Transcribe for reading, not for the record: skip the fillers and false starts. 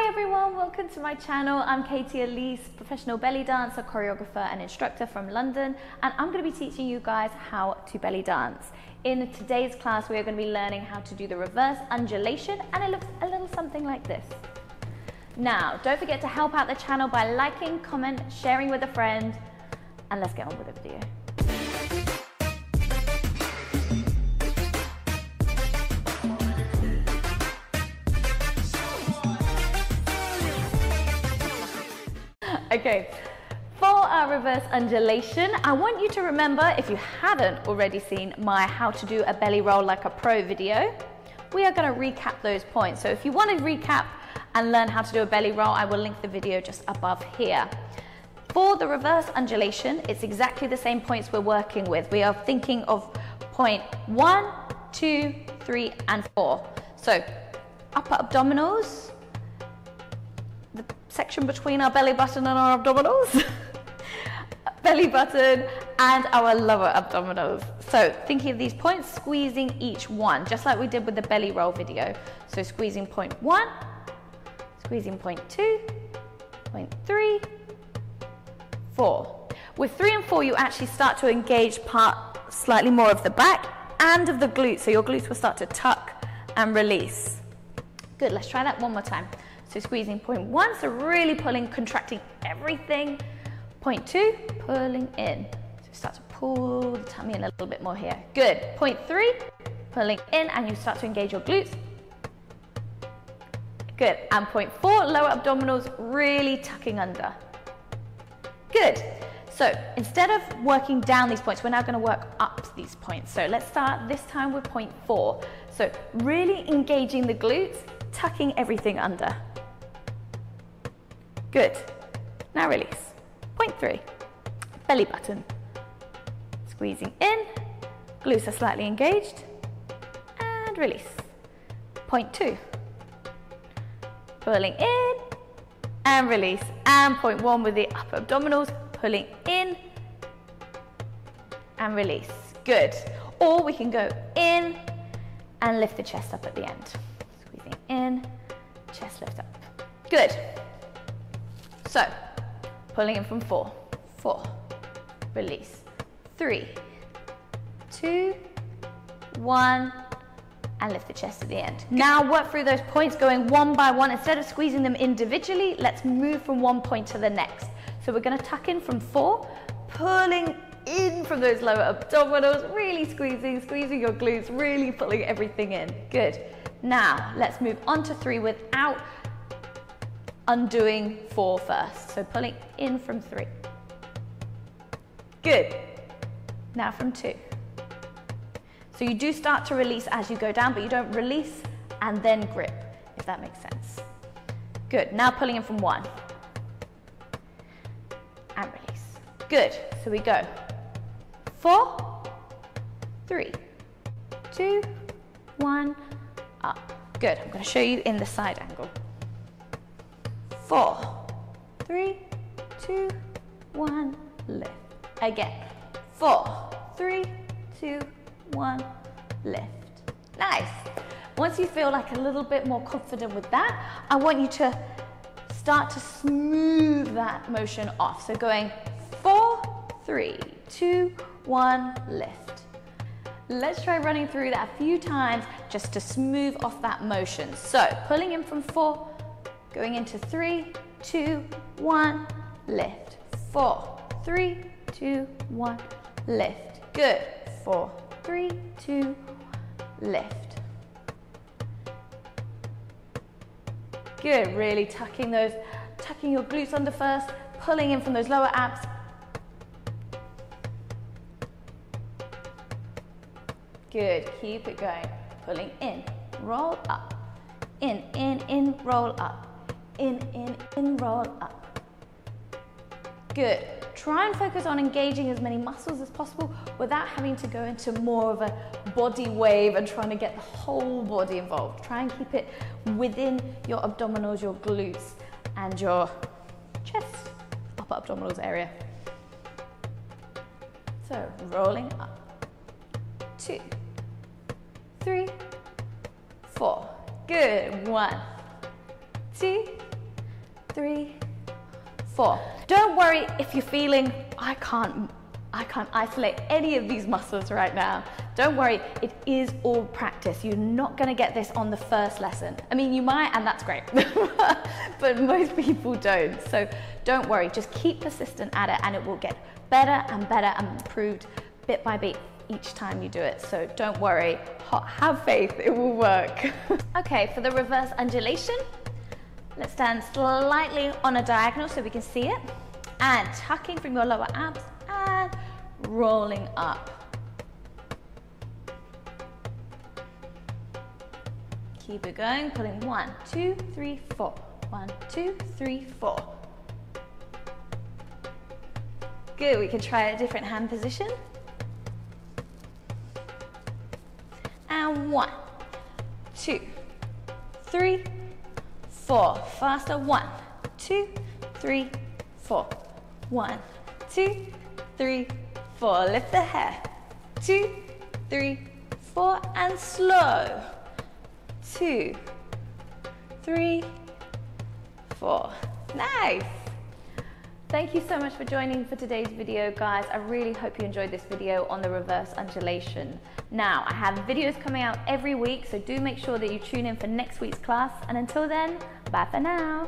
everyone, welcome to my channel. I'm Katie Alyce, professional belly dancer, choreographer and instructor from London, and I'm going to be teaching you guys how to belly dance. In today's class we are going to be learning how to do the reverse undulation, and it looks a little something like this. Now don't forget to help out the channel by liking, comment, sharing with a friend, and let's get on with the video. Okay, for our reverse undulation, I want you to remember, if you haven't already seen my how to do a belly roll like a pro video, we are going to recap those points. So if you want to recap and learn how to do a belly roll, I will link the video just above here. For the reverse undulation, it's exactly the same points we're working with. We are thinking of point 1, 2, 3 and 4. So upper abdominals, the section between our belly button and our abdominals, belly button and our lower abdominals. So thinking of these points, squeezing each one, just like we did with the belly roll video. So squeezing point 1, squeezing point 2, point 3, 4. With 3 and 4, you actually start to engage slightly more of the back and of the glutes. So your glutes will start to tuck and release. Good, let's try that one more time. So squeezing point 1, so really pulling, contracting everything. Point 2, pulling in. So start to pull the tummy in a little bit more here. Good. Point 3, pulling in, and you start to engage your glutes. Good. And point 4, lower abdominals, really tucking under. Good. So instead of working down these points, we're now going to work up these points. So let's start this time with point 4. So really engaging the glutes, tucking everything under. Good. Now release. Point 3, belly button. Squeezing in, glutes are slightly engaged, and release. Point 2, pulling in, and release. And point 1 with the upper abdominals, pulling in, and release. Good. Or we can go in, and lift the chest up at the end. Squeezing in, chest lift up. Good. So, pulling in from 4, 4, release, 3, 2, 1, and lift the chest at the end. Now work through those points going one by one. Instead of squeezing them individually, let's move from one point to the next. So we're going to tuck in from 4, pulling in from those lower abdominals, really squeezing your glutes, really pulling everything in. Good. Now let's move on to 3 without undoing 4 first. So pulling in from 3. Good. Now from 2. So you do start to release as you go down, but you don't release and then grip, if that makes sense. Good. Now pulling in from 1. And release. Good. So we go 4, 3, 2, 1, up. Good. I'm going to show you in the side angle. 4, 3, 2, 1, lift. Again. 4, 3, 2, 1, lift. Nice. Once you feel like a little bit more confident with that, I want you to start to smooth that motion off. So going 4, 3, 2, 1, lift. Let's try running through that a few times just to smooth off that motion. So pulling in from 4, going into 3, 2, 1, lift. 4, 3, 2, 1, lift. Good. 4, 3, 2, lift. Good. Really tucking your glutes under first, pulling in from those lower abs. Good. Keep it going. Pulling in, roll up. In, roll up. In, roll up. Good. Try and focus on engaging as many muscles as possible without having to go into more of a body wave and trying to get the whole body involved. Try and keep it within your abdominals, your glutes, and your chest, upper abdominals area. So rolling up. 2, 3, 4. Good. 1, 2, 3, 4. Don't worry if you're feeling, I can't isolate any of these muscles right now. Don't worry, it is all practice. You're not gonna get this on the first lesson. I mean, you might, and that's great, but most people don't. So don't worry, just keep persistent at it and it will get better and better and improved bit by bit each time you do it. So don't worry, have faith, it will work. Okay, for the reverse undulation, let's stand slightly on a diagonal so we can see it, and tucking from your lower abs and rolling up. Keep it going, pulling 1, 2, 3, 4. 1, 2, 3, 4. Good, we can try a different hand position. And 1, 2, 3, 4. Faster. 1, 2, 3, 4. 1, 2, 3, 4. Lift the hair. 2, 3, 4. And slow. 2, 3, 4. Nice. Thank you so much for joining for today's video, guys. I really hope you enjoyed this video on the reverse undulation. Now, I have videos coming out every week, so do make sure that you tune in for next week's class. And until then, bye for now.